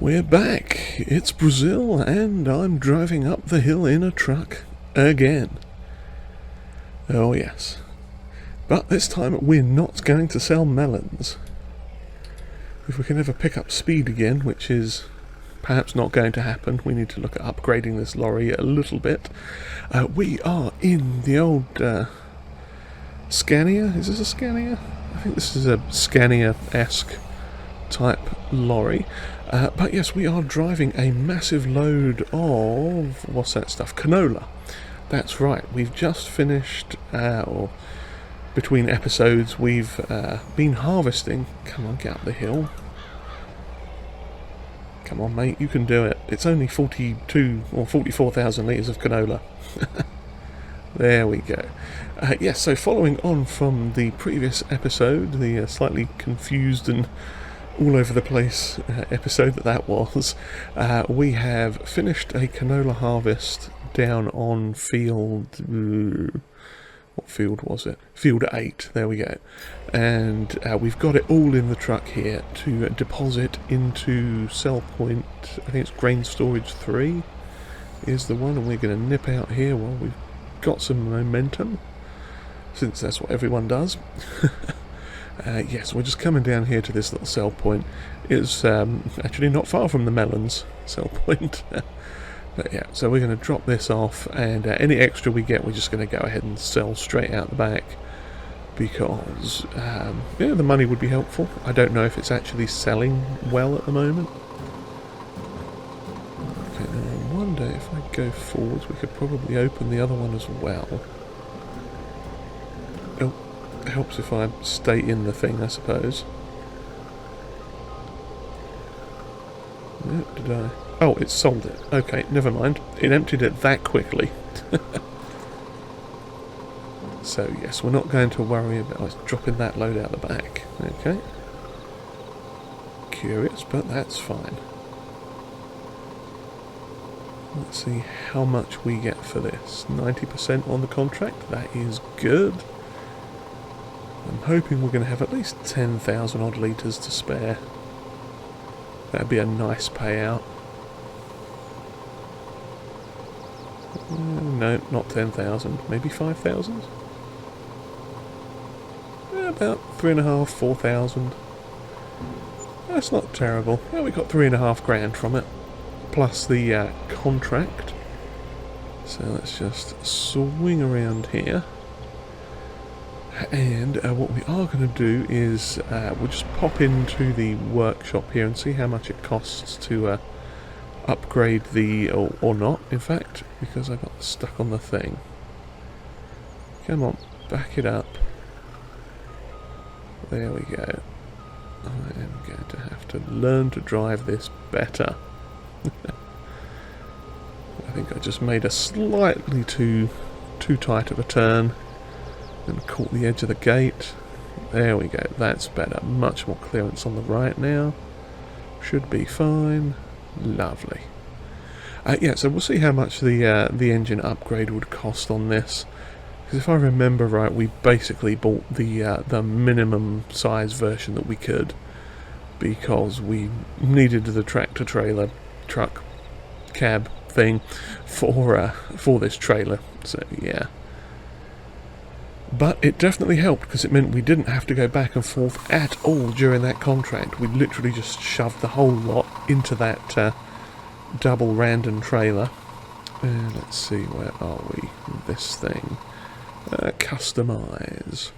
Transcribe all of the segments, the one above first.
We're back. It's Brazil, and I'm driving up the hill in a truck again. Oh yes. But this time we're not going to sell melons. If we can ever pick up speed again, which is perhaps not going to happen, we need to look at upgrading this lorry a little bit. We are in the old Scania. Is this a Scania? I think this is a Scania-esque type lorry. But yes, we are driving a massive load of, what's that stuff? Canola. That's right, we've just finished, or between episodes, we've been harvesting. Come on, get up the hill. Come on, mate, you can do it. It's only 42 or 44,000 litres of canola. There we go. Yes, so following on from the previous episode, the slightly confused and all over the place episode that was, we have finished a canola harvest down on field... what field was it? Field 8, there we go. And we've got it all in the truck here to deposit into cell point, I think it's grain storage 3 is the one, and we're going to nip out here while we've got some momentum, since that's what everyone does. Yes, we're just coming down here to this little sell point. It's actually not far from the melons sell point. But yeah, so we're going to drop this off, and any extra we get we're just going to go ahead and sell straight out the back, because yeah, the money would be helpful. I don't know if it's actually selling well at the moment. Okay, now I wonder if I go forwards we could probably open the other one as well. Oh, it helps if I stay in the thing, I suppose. No, did I? Oh, it sold it. Okay, never mind. It emptied it that quickly. So yes, we're not going to worry about dropping that load out the back. Okay. Curious, but that's fine. Let's see how much we get for this. 90% on the contract. That is good. I'm hoping we're going to have at least 10,000 odd litres to spare. That'd be a nice payout. No, not 10,000. Maybe 5,000? About 3,500, 4,000. That's not terrible. Well, we got 3,500 grand from it, plus the contract. So let's just swing around here. And what we are going to do is we'll just pop into the workshop here and see how much it costs to upgrade the, or not in fact, because I got stuck on the thing. Come on, back it up. There we go. I am going to have to learn to drive this better. I think I just made a slightly too tight of a turn and caught the edge of the gate. There we go, that's better. Much more clearance on the right now. Should be fine. Lovely. Yeah, so we'll see how much the engine upgrade would cost on this. Because if I remember right, we basically bought the minimum size version that we could, because we needed the tractor trailer truck cab thing for this trailer. So yeah. But it definitely helped, because it meant we didn't have to go back and forth at all during that contract. We literally just shoved the whole lot into that double random trailer. And let's see, where are we? This thing. Customize.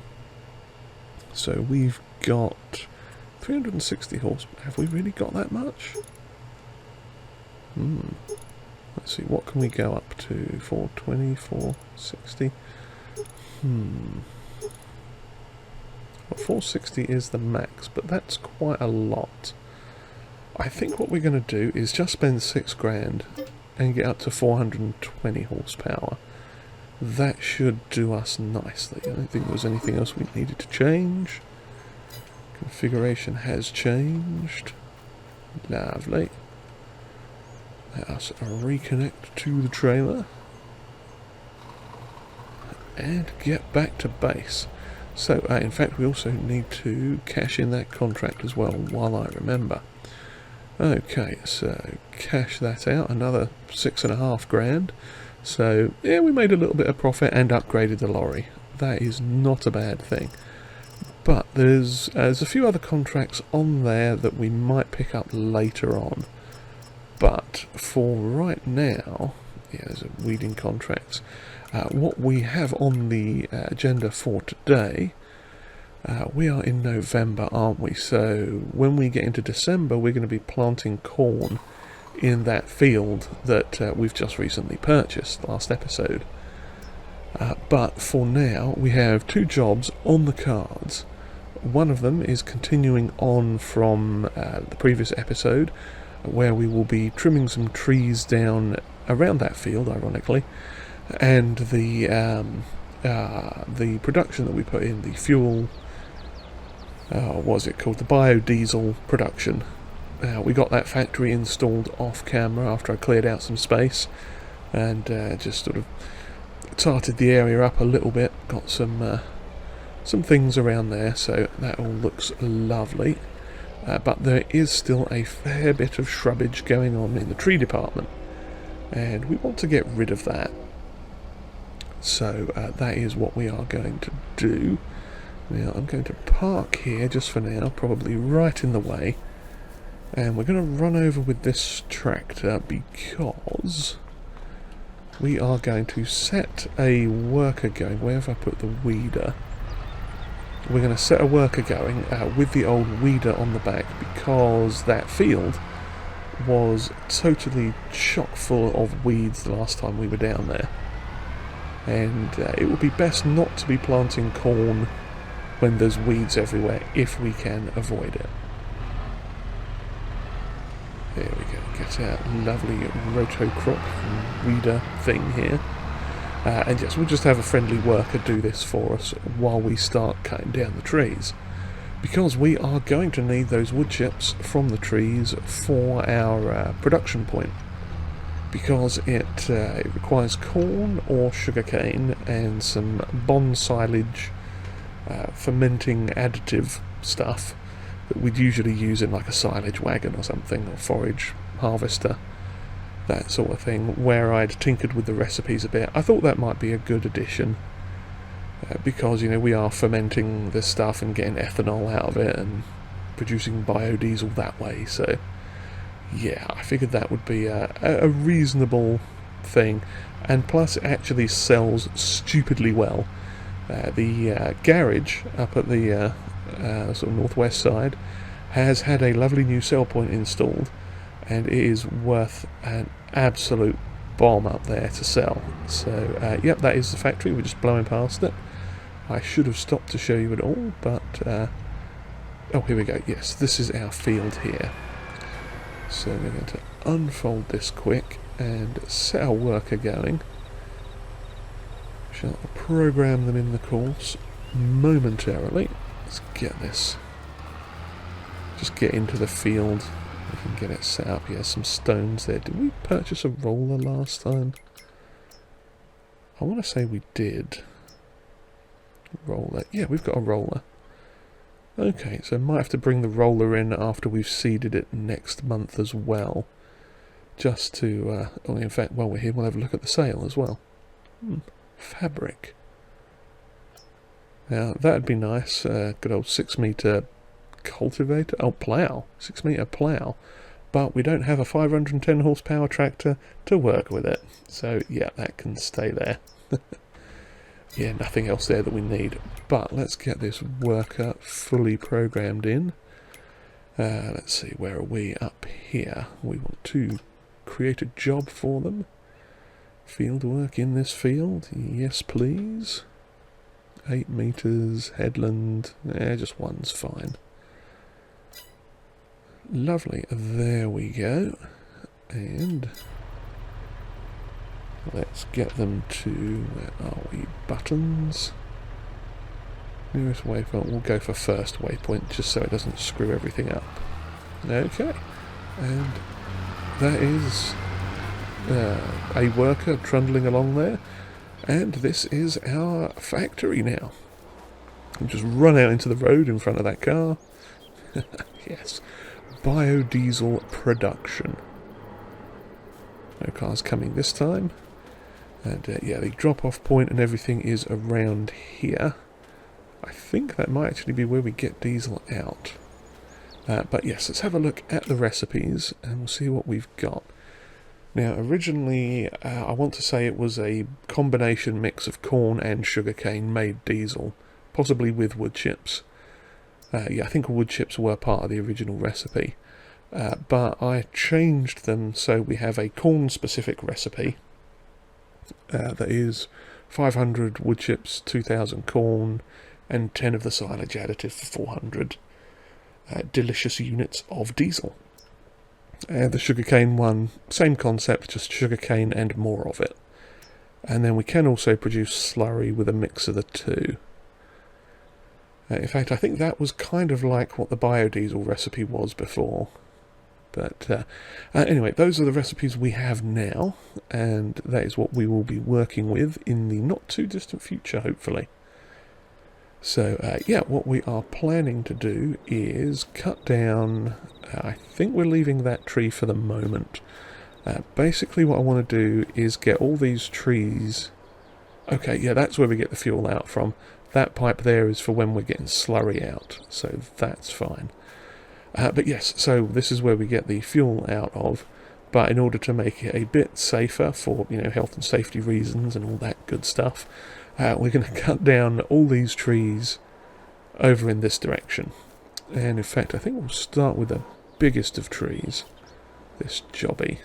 So we've got 360 horse. Have we really got that much? Let's see, what can we go up to? 420, 460? Well, 460 is the max, but that's quite a lot. I think what we're going to do is just spend 6 grand and get up to 420 horsepower. That should do us nicely. I don't think there was anything else we needed to change. Configuration has changed. Lovely. Let us reconnect to the trailer and get back to base. So, in fact, we also need to cash in that contract as well, while I remember. Okay, so cash that out, another 6.5 grand. So, yeah, we made a little bit of profit and upgraded the lorry. That is not a bad thing. But there's a few other contracts on there that we might pick up later on. But for right now, yeah, there's a weeding contracts. What we have on the agenda for today, we are in November, aren't we? So when we get into December, we're going to be planting corn in that field that we've just recently purchased, last episode. But for now, we have 2 jobs on the cards. One of them is continuing on from the previous episode, where we will be trimming some trees down around that field, ironically, and the production that we put in, the fuel, what was it called, the biodiesel production. We got that factory installed off camera after I cleared out some space, and just sort of tarted the area up a little bit, got some things around there, so that all looks lovely. But there is still a fair bit of shrubbage going on in the tree department, and we want to get rid of that. So that is what we are going to do. Now I'm going to park here just for now, probably right in the way, and we're going to run over with this tractor because we are going to set a worker going. Where have I put the weeder? We're going to set a worker going with the old weeder on the back, because that field was totally chock full of weeds the last time we were down there. And it would be best not to be planting corn when there's weeds everywhere, if we can avoid it. There we go, get our lovely rotocrop weeder thing here. And yes, we'll just have a friendly worker do this for us while we start cutting down the trees, because we are going to need those wood chips from the trees for our production point, because it requires corn or sugarcane and some bond silage, fermenting additive stuff that we'd usually use in like a silage wagon or something, or forage harvester, that sort of thing, where I'd tinkered with the recipes a bit. I thought that might be a good addition, because, you know, we are fermenting this stuff and getting ethanol out of it and producing biodiesel that way. So yeah, I figured that would be a reasonable thing, and plus it actually sells stupidly well. The garage up at the sort of northwest side has had a lovely new sell point installed, and it is worth an absolute bomb up there to sell. So yep, that is the factory. We're just blowing past it. I should have stopped to show you it all, but oh, here we go. Yes, this is our field here. So we're going to unfold this quick and set our worker going. Shall program them in the course momentarily. Let's get this. Just get into the field. We can get it set up. Yeah, some stones there. Did we purchase a roller last time? I want to say we did. Roller. Yeah, we've got a roller. Okay, so might have to bring the roller in after we've seeded it next month as well. Just to, oh, in fact, while we're here, we'll have a look at the sale as well. Fabric. Now, that'd be nice. Good old 6 metre cultivator. Oh, plough. 6 metre plough. but we don't have a 510 horsepower tractor to work with it. So yeah, that can stay there. Yeah, nothing else there that we need. But let's get this worker fully programmed in. Let's see, where are we? Up here. We want to create a job for them. Field work in this field. Yes, please. 8 meters, headland. Just one's fine. Lovely. There we go. And let's get them to, where are we? Buttons. Nearest waypoint, we'll go for first waypoint just so it doesn't screw everything up. Okay. And that is a worker trundling along there. And this is our factory now. We'll just run out into the road in front of that car. Yes. Biodiesel production. No cars coming this time. And yeah, the drop-off point and everything is around here. I think that might actually be where we get diesel out. But yes, let's have a look at the recipes and we'll see what we've got. Now, originally, I want to say it was a combination mix of corn and sugarcane made diesel, possibly with wood chips. Yeah, I think wood chips were part of the original recipe. But I changed them so we have a corn-specific recipe that is 500 wood chips, 2,000 corn, and 10 of the silage additive for 400 delicious units of diesel. The sugarcane one, same concept, just sugarcane and more of it. And then we can also produce slurry with a mix of the two. In fact, I think that was kind of like what the biodiesel recipe was before. But anyway, those are the recipes we have now, and that is what we will be working with in the not too distant future, hopefully. So yeah, what we are planning to do is cut down, I think we're leaving that tree for the moment. Basically what I want to do is get all these trees. Okay, yeah, that's where we get the fuel out from. That pipe there is for when we're getting slurry out, so that's fine. But yes, so this is where we get the fuel out of, but in order to make it a bit safer for, you know, health and safety reasons and all that good stuff, we're going to cut down all these trees over in this direction. And in fact, I think we'll start with the biggest of trees, this jobby.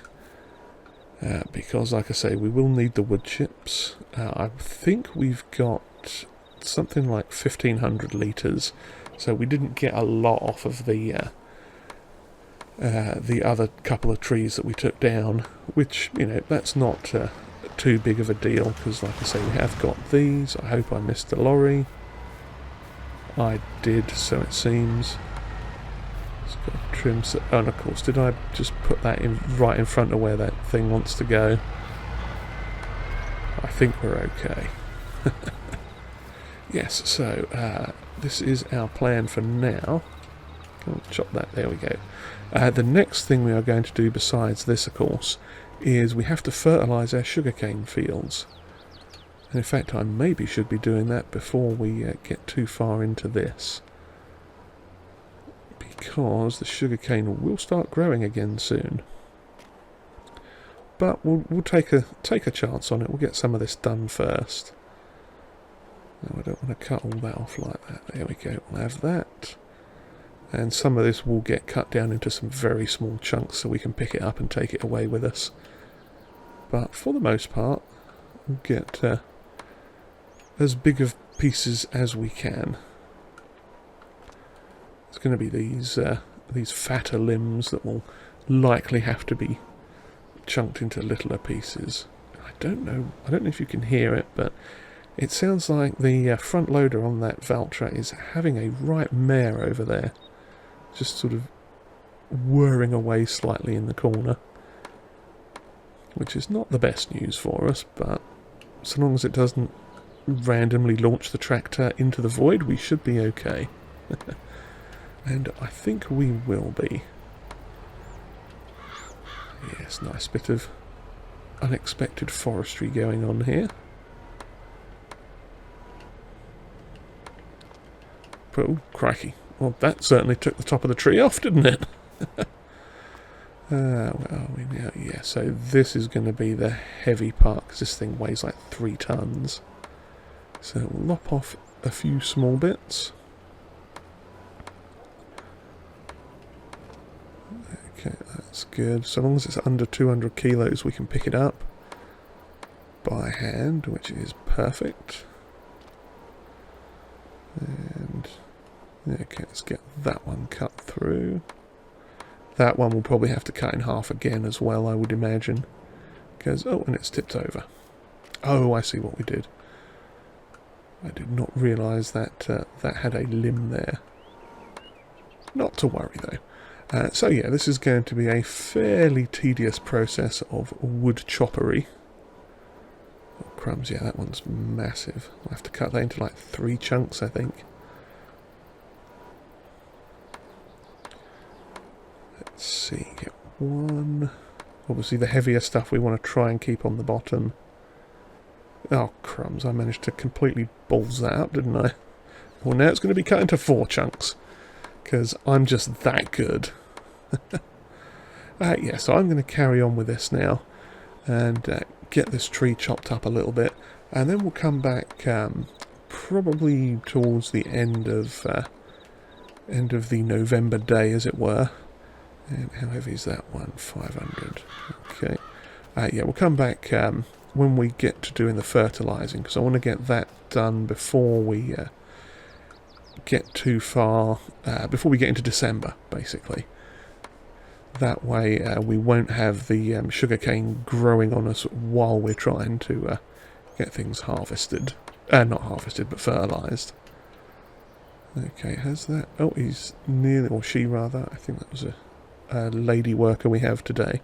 Because, like I say, we will need the wood chips. I think we've got something like 1,500 litres, so we didn't get a lot off of the other couple of trees that we took down, which, you know, that's not too big of a deal, because, like I say, we have got these. I hope I missed the lorry. I did, so it seems. It's got trim. Oh, and of course, did I just put that in right in front of where that thing wants to go? I think we're okay. Yes, so this is our plan for now. I'll chop that, there we go. The next thing we are going to do besides this, of course, is we have to fertilise our sugarcane fields. And in fact, I maybe should be doing that before we get too far into this, because the sugarcane will start growing again soon. But we'll take a chance on it. We'll get some of this done first. No, I don't want to cut all that off like that. There we go. We'll have that. And some of this will get cut down into some very small chunks so we can pick it up and take it away with us. But for the most part, we'll get as big of pieces as we can. It's going to be these fatter limbs that will likely have to be chunked into littler pieces. I don't know if you can hear it, but it sounds like the front loader on that Valtra is having a right mare over there. Just sort of whirring away slightly in the corner. Which is not the best news for us, but so long as it doesn't randomly launch the tractor into the void, we should be okay. And I think we will be. Yes, nice bit of unexpected forestry going on here. Oh, crikey. Well, that certainly took the top of the tree off, didn't it? Where are we now? Yeah, so this is going to be the heavy part, because this thing weighs like 3 tons. So we'll lop off a few small bits. Okay, that's good. So long as it's under 200 kilos, we can pick it up by hand, which is perfect. And okay, let's get that one cut through. That one will probably have to cut in half again as well, I would imagine. Because, oh, and it's tipped over. Oh, I see what we did. I did not realise that that had a limb there. Not to worry, though. So yeah, this is going to be a fairly tedious process of wood choppery. Oh, crumbs, yeah, that one's massive. I'll have to cut that into like 3 chunks, I think. Let's see, get one. Obviously the heavier stuff we want to try and keep on the bottom. Oh, crumbs, I managed to completely balls that up, didn't I? Well, now it's going to be cut into 4 chunks, because I'm just that good. Yeah, so I'm going to carry on with this now, and get this tree chopped up a little bit, and then we'll come back probably towards the end of the November day, as it were. And how heavy is that one? 500. Okay. Yeah, we'll come back when we get to doing the fertilising, because I want to get that done before we get too far, before we get into December, basically. That way we won't have the sugarcane growing on us while we're trying to get things harvested. Not harvested, but fertilised. Okay, has that... Oh, he's nearly... Or she, rather. I think that was a lady worker we have today.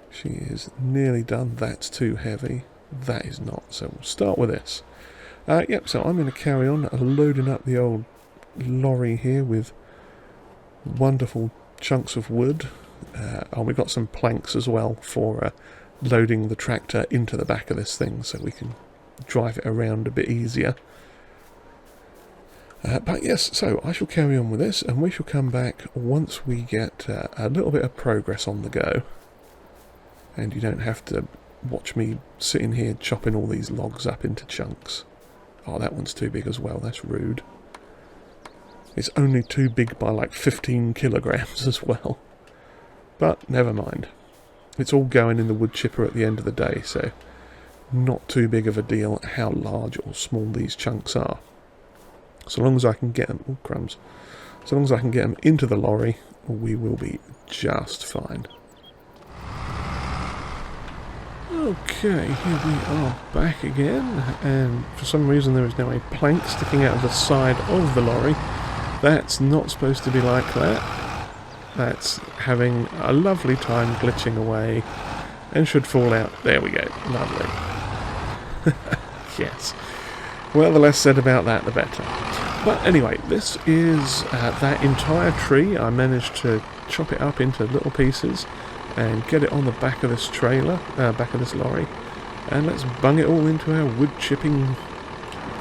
She is nearly done. That's too heavy. That is not. So we'll start with this. Yep, so I'm going to carry on loading up the old lorry here with wonderful chunks of wood. And we've got some planks as well for loading the tractor into the back of this thing so we can drive it around a bit easier. But yes, so I shall carry on with this, and we shall come back once we get a little bit of progress on the go. And you don't have to watch me sitting here chopping all these logs up into chunks. Oh, that one's too big as well, that's rude. It's only too big by like 15 kilograms as well. But never mind. It's all going in the wood chipper at the end of the day, so not too big of a deal how large or small these chunks are. So long as I can get them, oh crumbs, so long as I can get them into the lorry, we will be just fine. Okay, here we are back again, and for some reason there is now a plank sticking out of the side of the lorry. That's not supposed to be like that. That's having a lovely time glitching away, and should fall out. There we go, lovely. Yes. Well, the less said about that, the better. But anyway, this is that entire tree. I managed to chop it up into little pieces and get it on the back of this trailer, back of this lorry. And let's bung it all into our wood chipping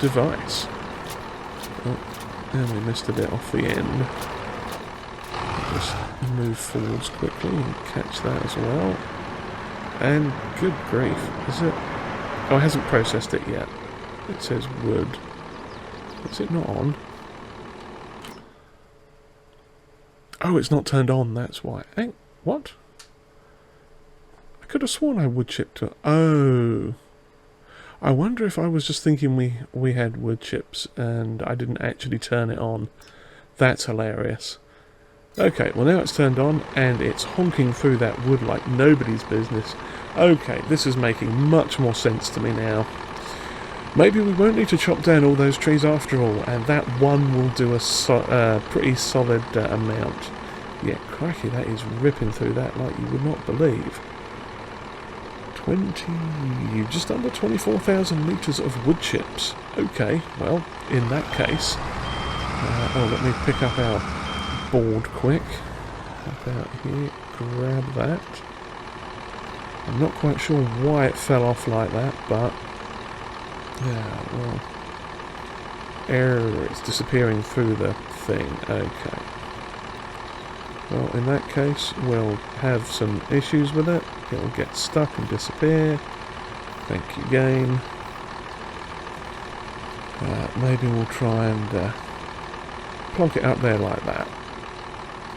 device. Oh, and we missed a bit off the end. Just move forwards quickly and catch that as well. And good grief, is it? Oh, it hasn't processed it yet. It says wood. Is it not on? Oh, it's not turned on, that's why. Hey, what? I could have sworn I wood chipped it. Oh. I wonder if I was just thinking we had wood chips and I didn't actually turn it on. That's hilarious. Okay, well now it's turned on and it's honking through that wood like nobody's business. Okay, this is making much more sense to me now. Maybe we won't need to chop down all those trees after all, and that one will do a pretty solid amount. Yeah, crikey, that is ripping through that like you would not believe. Just under 24,000 litres of wood chips. Okay, well, in that case... let me pick up our board quick. Up out here, grab that. I'm not quite sure why it fell off like that, but... yeah, well... error, it's disappearing through the thing. Okay. Well, in that case, we'll have some issues with it. It'll get stuck and disappear. Thank you, game. Maybe we'll try and plonk it up there like that.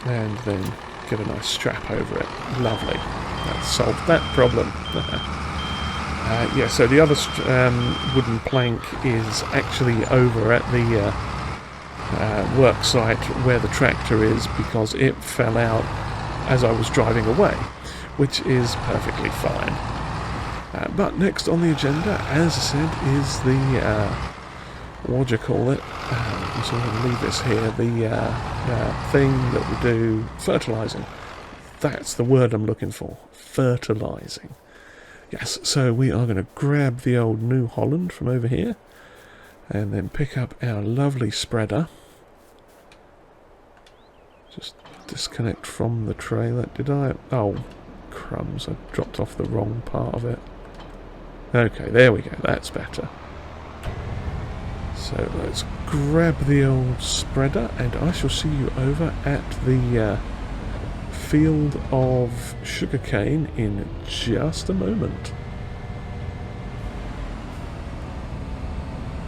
And then get a nice strap over it. Lovely. That solved that problem. Yeah, so the other wooden plank is actually over at the work site where the tractor is, because it fell out as I was driving away, which is perfectly fine. But next on the agenda, as I said, is the what do you call it? So I'm going to leave this here. The thing that we do fertilizing. That's the word I'm looking for. Fertilizing. Yes, so we are going to grab the old New Holland from over here and then pick up our lovely spreader. Just disconnect from the trailer. Did I? Oh, crumbs. I dropped off the wrong part of it. Okay, there we go. That's better. So let's grab the old spreader and I shall see you over at the field of sugarcane in just a moment.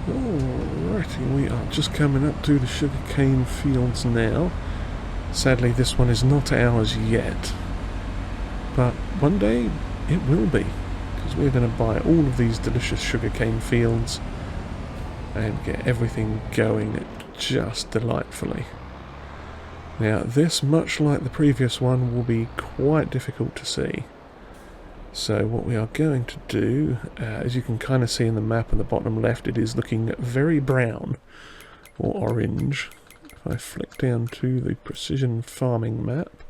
Alrighty, we are just coming up to the sugarcane fields now. Sadly, this one is not ours yet, but one day it will be, because we're going to buy all of these delicious sugarcane fields and get everything going just delightfully. Now this, much like the previous one, will be quite difficult to see. So what we are going to do, as you can kind of see in the map on the bottom left, it is looking very brown or orange. If I flick down to the precision farming map,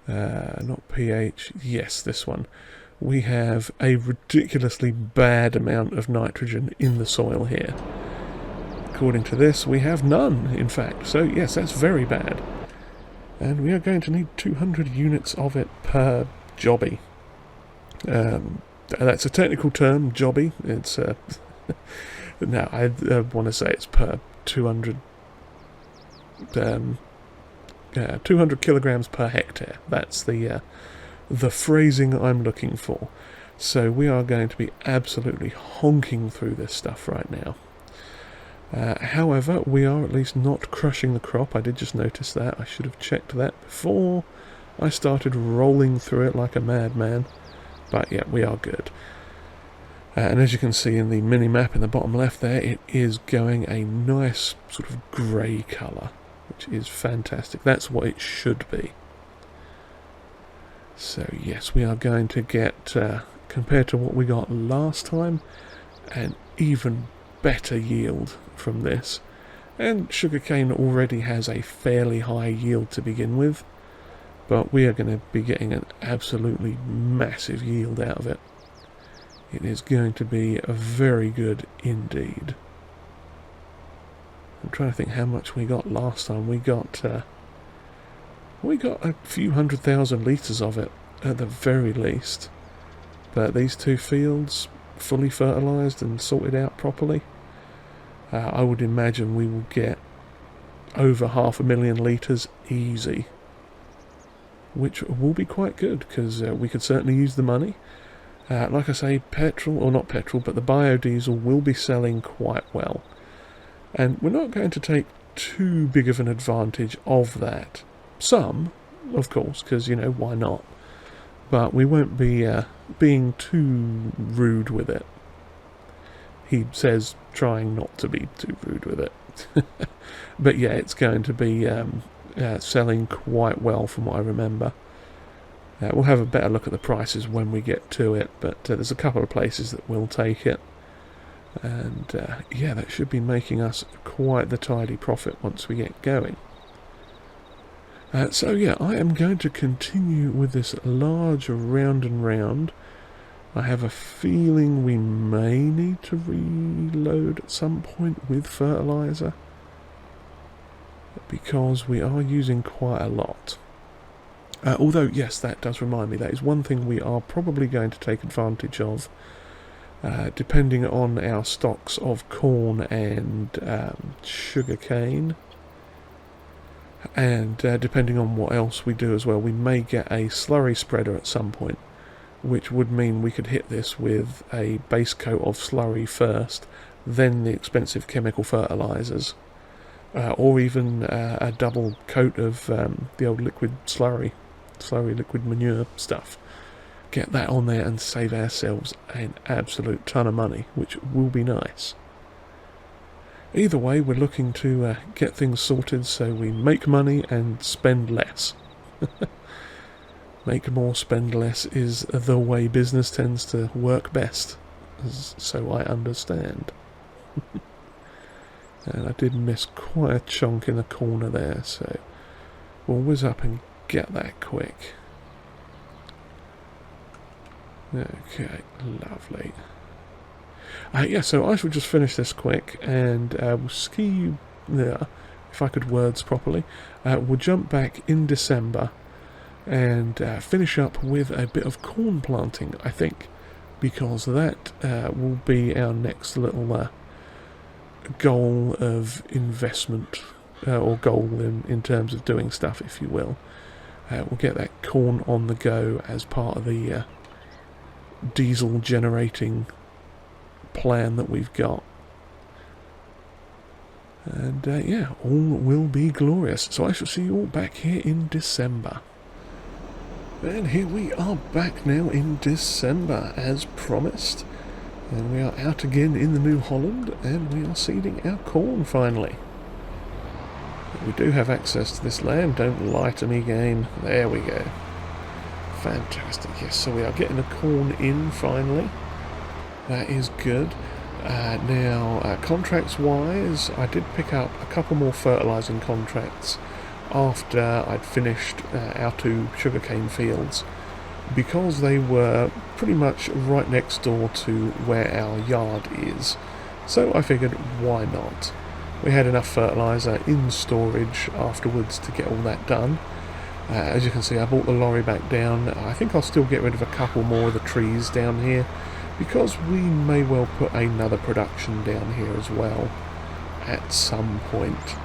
not pH, yes, this one, we have a ridiculously bad amount of nitrogen in the soil here. According to this, we have none, in fact. So yes, that's very bad. And we are going to need 200 units of it per jobby. That's a technical term, jobby. It's no, I want to say it's per 200 200 kilograms per hectare. That's the phrasing I'm looking for. So we are going to be absolutely honking through this stuff right now. However, we are at least not crushing the crop. I did just notice that. I should have checked that before I started rolling through it like a madman. But yeah, we are good. And as you can see in the mini-map in the bottom left there, it is going a nice sort of grey colour, which is fantastic. That's what it should be. So yes, we are going to get, compared to what we got last time, an even better yield from this. And sugarcane already has a fairly high yield to begin with, but we are going to be getting an absolutely massive yield out of it. It is going to be a very good indeed. I'm trying to think how much we got last time. We got a few 100,000 litres of it at the very least. But these two fields, fully fertilised and sorted out properly, I would imagine we will get over 500,000 litres easy. Which will be quite good, because we could certainly use the money. Like I say, petrol, or not petrol, but the biodiesel will be selling quite well. And we're not going to take too big of an advantage of that. Some, of course, because, you know, why not? But we won't be being too rude with it. He says trying not to be too rude with it. But yeah, it's going to be selling quite well from what I remember. We'll have a better look at the prices when we get to it, but there's a couple of places that will take it. And yeah, that should be making us quite the tidy profit once we get going. So yeah, I am going to continue with this large round and round. I have a feeling we may need to reload at some point with fertiliser, because we are using quite a lot. Although, yes, that does remind me, that is one thing we are probably going to take advantage of, depending on our stocks of corn and sugarcane. And depending on what else we do as well, we may get a slurry spreader at some point, which would mean we could hit this with a base coat of slurry first, then the expensive chemical fertilizers, or even a double coat of the old liquid slurry liquid manure stuff. Get that on there and save ourselves an absolute ton of money, which will be nice. Either way, we're looking to get things sorted so we make money and spend less. Make more, spend less is the way business tends to work best, so I understand. And I did miss quite a chunk in the corner there, so we'll whiz up and get that quick. Okay, lovely. Yeah, so I shall just finish this quick, and we'll ski there, if I could words properly. We'll jump back in December and finish up with a bit of corn planting, I think, because that will be our next little goal of investment, or goal in terms of doing stuff, if you will. We'll get that corn on the go as part of the diesel generating plan that we've got, and yeah, all will be glorious. So I shall see you all back here in December. And here we are back now in December as promised, and we are out again in the New Holland, and we are seeding our corn finally. We do have access to this land, don't lie to me game. There we go. Fantastic. Yes, so we are getting the corn in finally. That is good. Now, contracts-wise, I did pick up a couple more fertilising contracts after I'd finished our 2 sugarcane fields, because they were pretty much right next door to where our yard is. So I figured, why not? We had enough fertiliser in storage afterwards to get all that done. As you can see, I brought the lorry back down. I think I'll still get rid of a couple more of the trees down here, because we may well put another production down here as well at some point,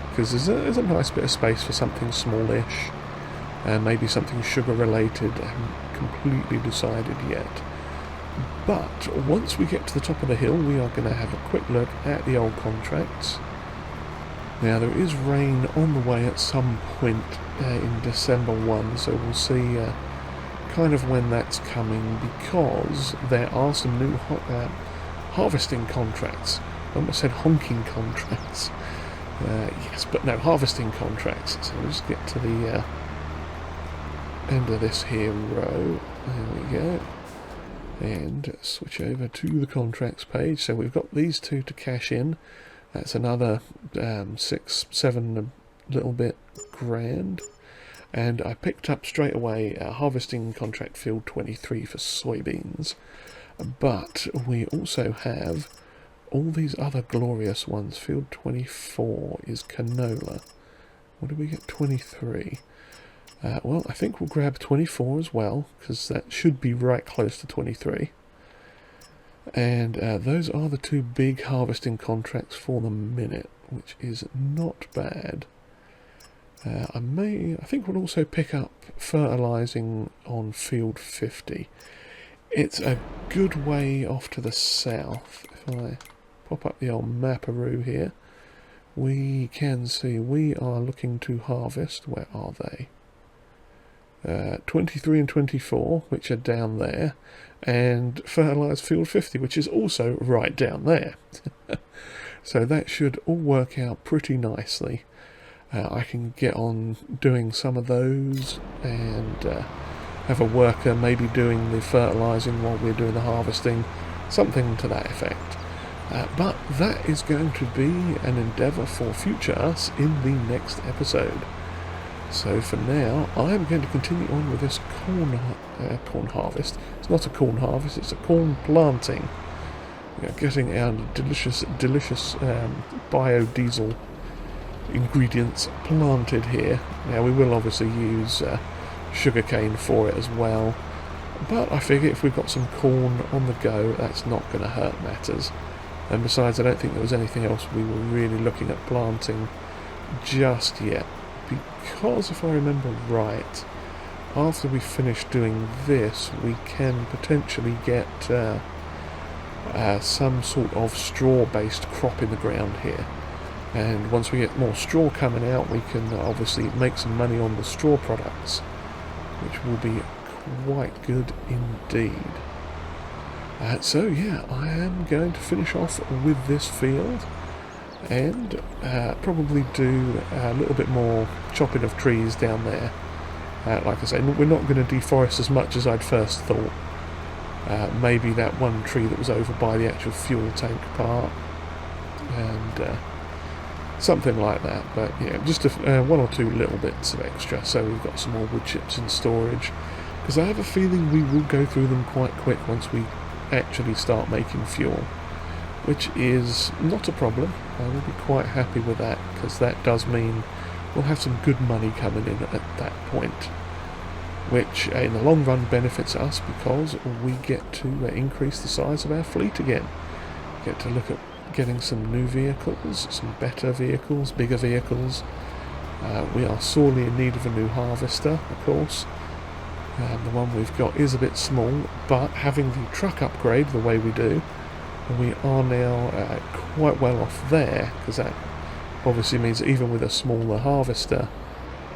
because there's a nice bit of space for something smallish, and maybe something sugar related. I haven't completely decided yet, but once we get to the top of the hill, we are going to have a quick look at the old contracts. Now, there is rain on the way at some point in December 1, so we'll see kind of when that's coming, because there are some new harvesting contracts. I almost said honking contracts. Yes, but no, harvesting contracts. So we'll just get to the end of this here row. There we go. And switch over to the contracts page. So we've got these 2 to cash in. That's another 6, 7, a little bit grand. And I picked up straight away a harvesting contract field 23 for soybeans. But we also have all these other glorious ones. Field 24 is canola. What did we get? 23. Well, I think we'll grab 24 as well, because that should be right close to 23. And those are the 2 big harvesting contracts for the minute, which is not bad. I think we'll also pick up fertilising on field 50. It's a good way off to the south. If I pop up the old maparoo here, we can see we are looking to harvest. Where are they? 23 and 24, which are down there, and fertilise field 50, which is also right down there. So that should all work out pretty nicely. I can get on doing some of those, and have a worker maybe doing the fertilising while we're doing the harvesting, something to that effect. But that is going to be an endeavour for future us in the next episode. So for now, I'm going to continue on with this corn harvest. It's not a corn harvest, it's a corn planting. We are getting our delicious biodiesel ingredients planted here. Now, we will obviously use sugarcane for it as well, but I figure if we've got some corn on the go, that's not going to hurt matters. And besides, I don't think there was anything else we were really looking at planting just yet, because if I remember right, after we finish doing this, we can potentially get some sort of straw-based crop in the ground here. And once we get more straw coming out, we can obviously make some money on the straw products, which will be quite good indeed. So yeah, I am going to finish off with this field and probably do a little bit more chopping of trees down there. Like I say, we're not going to deforest as much as I'd first thought. Maybe that one tree that was over by the actual fuel tank part, and something like that. But yeah, just one or two little bits of extra. So we've got some more wood chips in storage, because I have a feeling we will go through them quite quick once we actually start making fuel, which is not a problem. I will be quite happy with that, because that does mean we'll have some good money coming in at that point, which in the long run benefits us because we get to increase the size of our fleet again. Get to look at getting some new vehicles, some better vehicles, bigger vehicles. We are sorely in need of a new harvester, of course. The one we've got is a bit small, but having the truck upgrade the way we do, we are now quite well off there, because that obviously means even with a smaller harvester,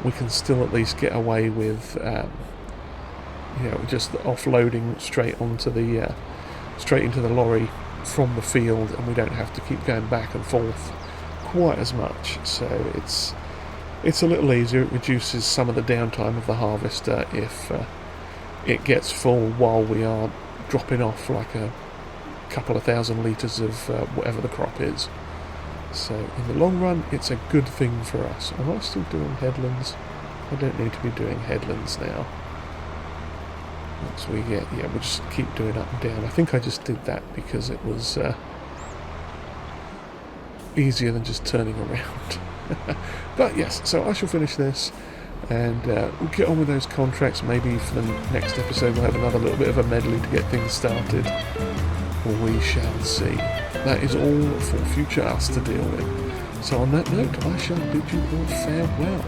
we can still at least get away with, just offloading straight onto the straight into the lorry from the field, and we don't have to keep going back and forth quite as much. So it's a little easier. It reduces some of the downtime of the harvester if it gets full while we are dropping off like a couple of thousand litres of whatever the crop is. So in the long run, it's a good thing for us. Am I still doing headlands? I don't need to be doing headlands now. Once we get, we'll just keep doing up and down. I think I just did that because it was easier than just turning around. But yes, so I shall finish this, and we'll get on with those contracts. Maybe for the next episode we'll have another little bit of a medley to get things started. We shall see. That is all for future us to deal with. So on that note, I shall bid you all farewell.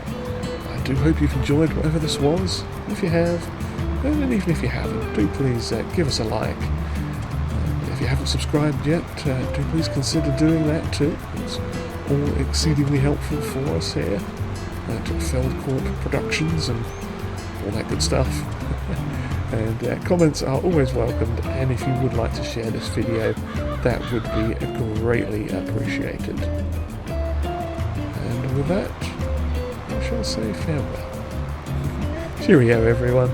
I do hope you've enjoyed whatever this was. If you have, and even if you haven't, do please give us a like. If you haven't subscribed yet, do please consider doing that too. It's all exceedingly helpful for us here at Feldcorp Productions and all that good stuff. And comments are always welcomed, and if you would like to share this video, that would be greatly appreciated. And with that, I shall say farewell. Cheerio, everyone.